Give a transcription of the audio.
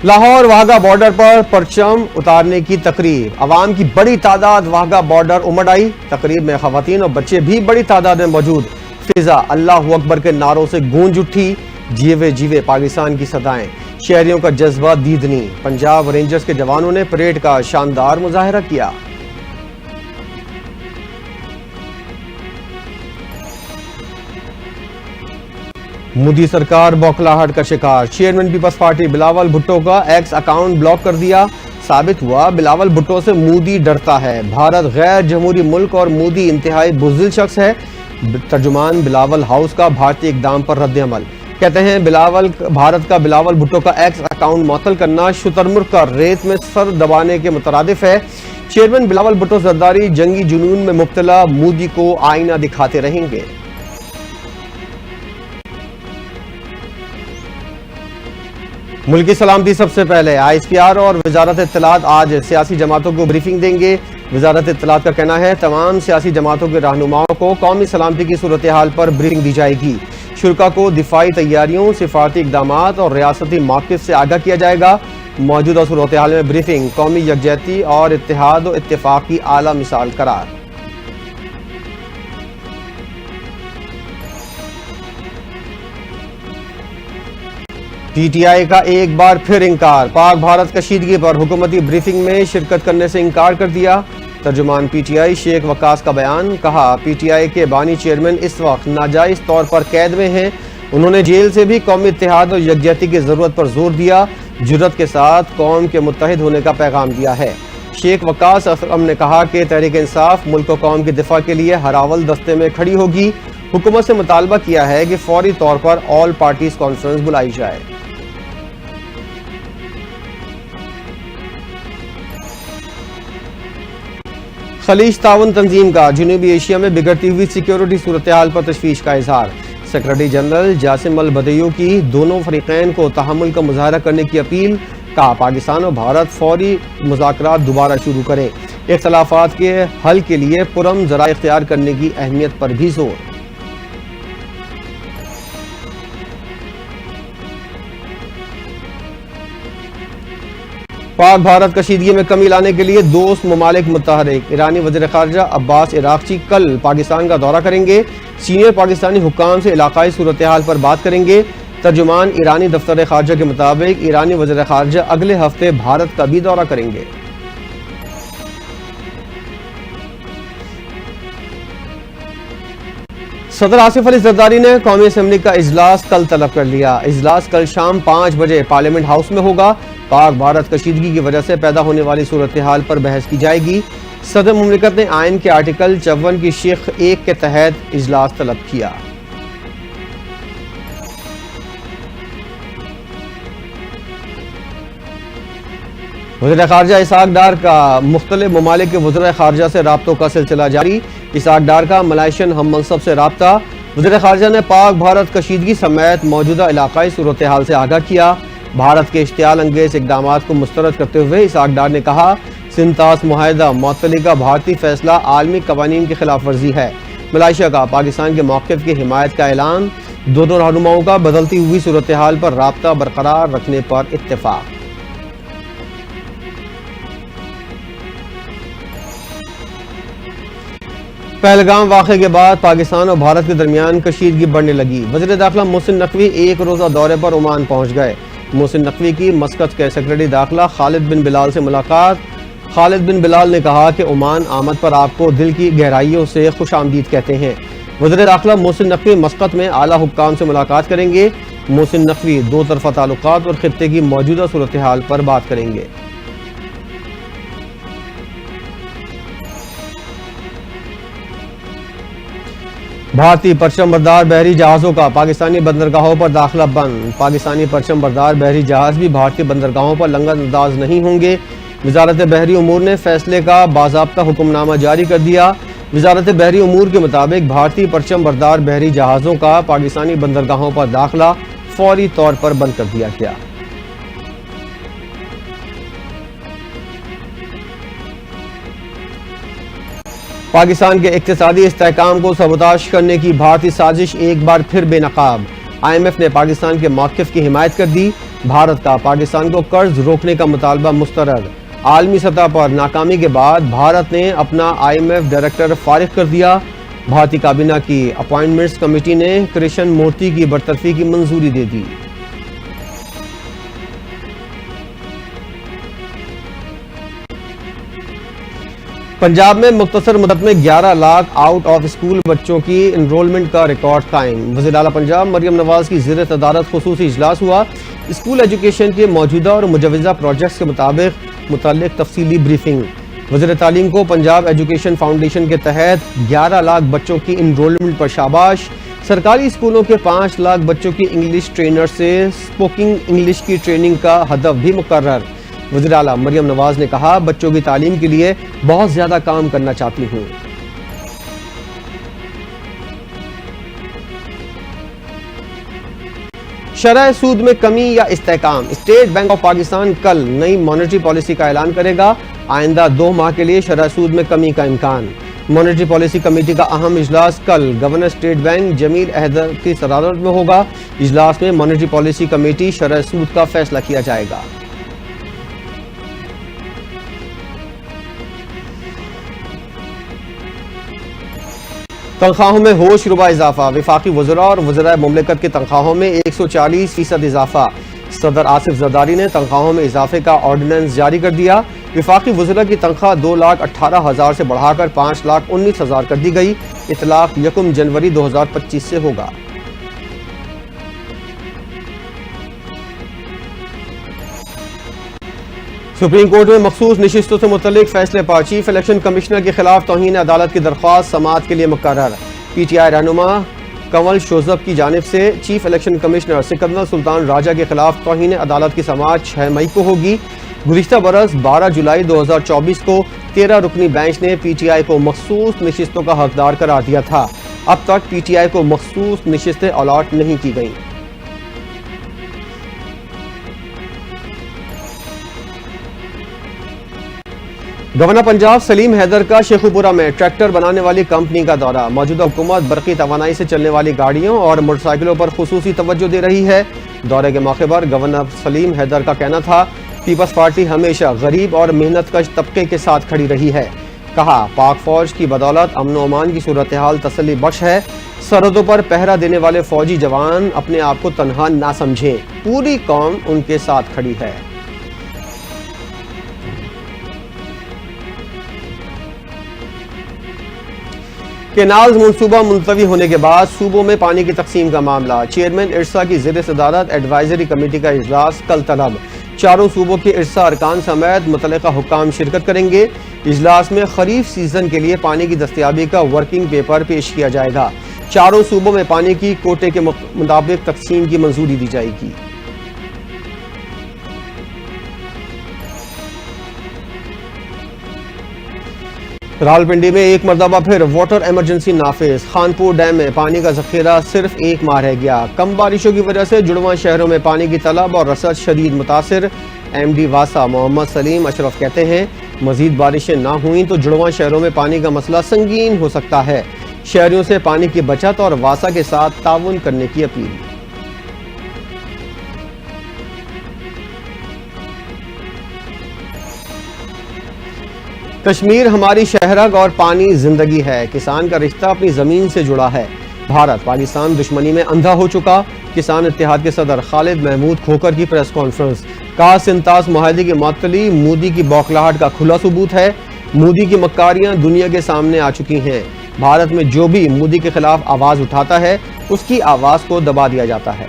Lahore Wagah border پر پرچم اتارنے کی تقریب، عوام کی بڑی تعداد واہگہ بارڈر امڑ آئی۔ تقریب میں خواتین اور بچے بھی بڑی تعداد میں موجود۔ فضا اللہ اکبر کے نعروں سے گونج اٹھی، جیوے جیوے پاکستان کی صدائیں، شہریوں کا جذبہ دیدنی۔ پنجاب رینجرز کے جوانوں نے پریڈ کا شاندار مظاہرہ کیا۔ مودی سرکار بوکھلاہٹ کا شکار، چیئرمین پیپلز پارٹی بلاول بھٹو کا ایکس اکاؤنٹ بلاک کر دیا۔ ثابت ہوا بلاول بھٹو سے مودی ڈرتا ہے، بھارت غیر جمہوری ملک اور مودی انتہائی بزدل شخص ہے۔ ترجمان بلاول ہاؤس کا بھارتی اقدام پر رد عمل، کہتے ہیں بھارت کا بلاول بھٹو کا ایکس اکاؤنٹ معطل کرنا شترمرغ کا ریت میں سر دبانے کے مترادف ہے۔ چیئرمین بلاول بھٹو زرداری جنگی جنون میں مبتلا، مودی کو آئینہ دکھاتے رہیں گے۔ ملکی سلامتی سب سے پہلے، ISPR اور وزارت اطلاعات آج سیاسی جماعتوں کو بریفنگ دیں گے۔ وزارت اطلاعات کا کہنا ہے تمام سیاسی جماعتوں کے رہنماؤں کو قومی سلامتی کی صورتحال پر بریفنگ دی جائے گی۔ شرکاء کو دفاعی تیاریوں، سفارتی اقدامات اور ریاستی موقف سے آگاہ کیا جائے گا۔ موجودہ صورتحال میں بریفنگ قومی یکجہتی اور اتحاد و اتفاق کی اعلیٰ مثال قرار۔ PTI کا ایک بار پھر انکار، پاک بھارت کشیدگی پر حکومتی بریفنگ میں شرکت کرنے سے انکار کر دیا۔ ترجمان PTI شیخ وقاص کا بیان، کہا PTI کے بانی چیئرمین اس وقت ناجائز طور پر قید میں ہیں۔ انہوں نے جیل سے بھی قومی اتحاد اور یکجہتی کی ضرورت پر زور دیا، جرأت کے ساتھ قوم کے متحد ہونے کا پیغام دیا ہے۔ شیخ وقاص اسلم نے کہا کہ تحریک انصاف ملک و قوم کی دفاع کے لیے ہراول دستے میں کھڑی ہوگی۔ حکومت سے مطالبہ کیا ہے کہ فوری طور پر آل پارٹیز کانفرنس بلائی جائے۔ خلیج تعاون تنظیم کا جنوبی ایشیا میں بگڑتی ہوئی سیکیورٹی صورتحال پر تشویش کا اظہار، سیکرٹری جنرل جاسم البدیو کی دونوں فریقین کو تحمل کا مظاہرہ کرنے کی اپیل، کہا پاکستان اور بھارت فوری مذاکرات دوبارہ شروع کریں، اختلافات کے حل کے لیے پرامن ذرائع اختیار کرنے کی اہمیت پر بھی زور۔ پاک بھارت کشیدگی میں کمی لانے کے لیے دوست ممالک متحرک، ایرانی وزیر خارجہ عباس عراقچی کل پاکستان کا دورہ کریں گے، سینئر پاکستانی حکام سے علاقائی صورتحال پر بات کریں گے۔ ترجمان ایرانی دفتر خارجہ کے مطابق ایرانی وزیر خارجہ اگلے ہفتے بھارت کا بھی دورہ کریں گے۔ صدر آصف علی زرداری نے قومی اسمبلی کا اجلاس کل طلب کر لیا۔ اجلاس کل شام 5 بجے پارلیمنٹ ہاؤس میں ہوگا۔ پاک بھارت کشیدگی کی وجہ سے پیدا ہونے والی صورتحال پر بحث کی جائے گی۔ صدر مملکت نے آئین کے آرٹیکل 54 کی شق 1 کے تحت اجلاس طلب کیا۔ وزیر خارجہ اسحاق ڈار کا مختلف ممالک کے وزراء خارجہ سے رابطوں کا سلسلہ جاری، اسحاق ڈار کا ملائیشین ہم منصب سے رابطہ۔ وزیر خارجہ نے پاک بھارت کشیدگی سمیت موجودہ علاقائی صورتحال سے آگاہ کیا۔ بھارت کے اشتعال انگیز اقدامات کو مسترد کرتے ہوئے اسحاق ڈار نے کہا سنتاس معاہدہ معطلی کا بھارتی فیصلہ عالمی قوانین کی خلاف ورزی ہے۔ ملائیشیا کا پاکستان کے موقف کی حمایت کا اعلان، دونوں رہنماؤں کا بدلتی ہوئی صورتحال پر رابطہ برقرار رکھنے پر اتفاق۔ پہلگام واقعے کے بعد پاکستان اور بھارت کے درمیان کشیدگی بڑھنے لگی۔ وزیر داخلہ محسن نقوی ایک روزہ دورے پر عمان پہنچ گئے۔ محسن نقوی کی مسقط کے سیکرٹری داخلہ خالد بن بلال سے ملاقات۔ خالد بن بلال نے کہا کہ عمان آمد پر آپ کو دل کی گہرائیوں سے خوش آمدید کہتے ہیں۔ وزیر داخلہ محسن نقوی مسقط میں اعلیٰ حکام سے ملاقات کریں گے۔ محسن نقوی دو طرفہ تعلقات اور خطے کی موجودہ صورتحال پر بات کریں گے۔ بھارتی پرچم بردار بحری جہازوں کا پاکستانی بندرگاہوں پر داخلہ بند۔ پاکستانی پرچم بردار بحری جہاز بھی بھارتی بندرگاہوں پر لنگر انداز نہیں ہوں گے۔ وزارت بحری امور نے فیصلے کا باضابطہ حکم نامہ جاری کر دیا۔ وزارت بحری امور کے مطابق بھارتی پرچم بردار بحری جہازوں کا پاکستانی بندرگاہوں پر داخلہ فوری طور پر بند کر دیا گیا۔ پاکستان کے اقتصادی استحکام کو سبوتاژ کرنے کی بھارتی سازش ایک بار پھر بے نقاب۔ IMF نے پاکستان کے موقف کی حمایت کر دی. بھارت کا پاکستان کو قرض روکنے کا مطالبہ مسترد. عالمی سطح پر ناکامی کے بعد بھارت نے اپنا IMF ڈائریکٹر فارغ کر دیا. بھارتی کابینہ کی اپائنٹمنٹس کمیٹی نے کرشن مورتی کی برطرفی کی منظوری دے دی. پنجاب میں مختصر مدت میں 11 لاکھ آؤٹ آف اسکول بچوں کی انرولمنٹ کا ریکارڈ قائم. وزیر اعلیٰ پنجاب مریم نواز کی زیر صدارت خصوصی اجلاس ہوا. اسکول ایجوکیشن کے موجودہ اور مجوزہ پروجیکٹس کے متعلق تفصیلی بریفنگ. وزیر تعلیم کو پنجاب ایجوکیشن فاؤنڈیشن کے تحت 11 لاکھ بچوں کی انرولمنٹ پر شاباش. سرکاری اسکولوں کے 5 لاکھ بچوں کی انگلش ٹرینر سے اسپوکنگ انگلش کی ٹریننگ کا ہدف بھی مقرر. وزیر اعلیٰ مریم نواز نے کہا بچوں کی تعلیم کے لیے بہت زیادہ کام کرنا چاہتی ہوں. شرح سود میں کمی یا استحکام. اسٹیٹ بینک آف پاکستان کل نئی مانیٹری پالیسی کا اعلان کرے گا. آئندہ 2 ماہ کے لیے شرح سود میں کمی کا امکان. مانیٹری پالیسی کمیٹی کا اہم اجلاس کل گورنر اسٹیٹ بینک جمیل احدر کی صدارت میں ہوگا. اجلاس میں مانیٹری پالیسی کمیٹی شرح سود کا فیصلہ کیا جائے گا. تنخواہوں میں ہوش ربا اضافہ. وفاقی وزراء اور وزرائے مملکت کی تنخواہوں میں 140% اضافہ. صدر آصف زرداری نے تنخواہوں میں اضافے کا آرڈیننس جاری کر دیا. وفاقی وزراء کی تنخواہ 2,18,000 سے بڑھا کر 5,19,000 کر دی گئی. اطلاق 1 جنوری 2025 سے ہوگا. سپریم کورٹ میں مخصوص نشستوں سے متعلق فیصلے پر چیف الیکشن کمشنر کے خلاف توہین عدالت کی درخواست سماعت کے لیے مقرر. PTI رہنما کنول شوزب کی جانب سے چیف الیکشن کمشنر سکندر سلطان راجہ کے خلاف توہین عدالت کی سماعت 6 مئی کو ہوگی. گزشتہ برس 12 جولائی 2024 کو 13 رکنی بینچ نے PTI کو مخصوص نشستوں کا حقدار قرار دیا تھا. اب تک PTI کو مخصوص نشستیں الاٹ نہیں کی گئیں. گورنر پنجاب سلیم حیدر کا شیخوپورہ میں ٹریکٹر بنانے والی کمپنی کا دورہ. موجودہ حکومت برقی توانائی سے چلنے والی گاڑیوں اور موٹر سائیکلوں پر خصوصی توجہ دے رہی ہے. دورے کے موقع پر گورنر سلیم حیدر کا کہنا تھا پیپلز پارٹی ہمیشہ غریب اور محنت کش طبقے کے ساتھ کھڑی رہی ہے. کہا پاک فوج کی بدولت امن و امان کی صورتحال تسلی بخش ہے. سرحدوں پر پہرا دینے والے فوجی جوان اپنے آپ کو تنہا نہ سمجھیں. پوری قوم ان کے ساتھ کھڑی ہے. کینالز منصوبہ ملتوی ہونے کے بعد صوبوں میں پانی کی تقسیم کا معاملہ. چیئرمین ارسا کی زیر صدارت ایڈوائزری کمیٹی کا اجلاس کل طلب. 4 صوبوں کے ارسا ارکان سمیت متعلقہ حکام شرکت کریں گے. اجلاس میں خریف سیزن کے لیے پانی کی دستیابی کا ورکنگ پیپر پیش کیا جائے گا. 4 صوبوں میں پانی کی کوٹے کے مطابق تقسیم کی منظوری دی جائے گی. راولپنڈی میں ایک مرتبہ پھر واٹر ایمرجنسی نافذ. خانپور ڈیم میں پانی کا ذخیرہ صرف 1 ماہ رہ گیا. کم بارشوں کی وجہ سے جڑواں شہروں میں پانی کی طلب اور رسد شدید متاثر. MD واسا محمد سلیم اشرف کہتے ہیں مزید بارشیں نہ ہوئیں تو جڑواں شہروں میں پانی کا مسئلہ سنگین ہو سکتا ہے. شہریوں سے پانی کی بچت اور واسا کے ساتھ تعاون کرنے کی اپیل. کشمیر ہماری شہرگ اور پانی زندگی ہے. کسان کا رشتہ اپنی زمین سے جڑا ہے. بھارت پاکستان دشمنی میں اندھا ہو چکا. کسان اتحاد کے صدر خالد محمود کھوکر کی پریس کانفرنس. کہا سنتاس معاہدے کی معطلی مودی کی بوکھلاہٹ کا کھلا ثبوت ہے. مودی کی مکاریاں دنیا کے سامنے آ چکی ہیں. بھارت میں جو بھی مودی کے خلاف آواز اٹھاتا ہے اس کی آواز کو دبا دیا جاتا ہے.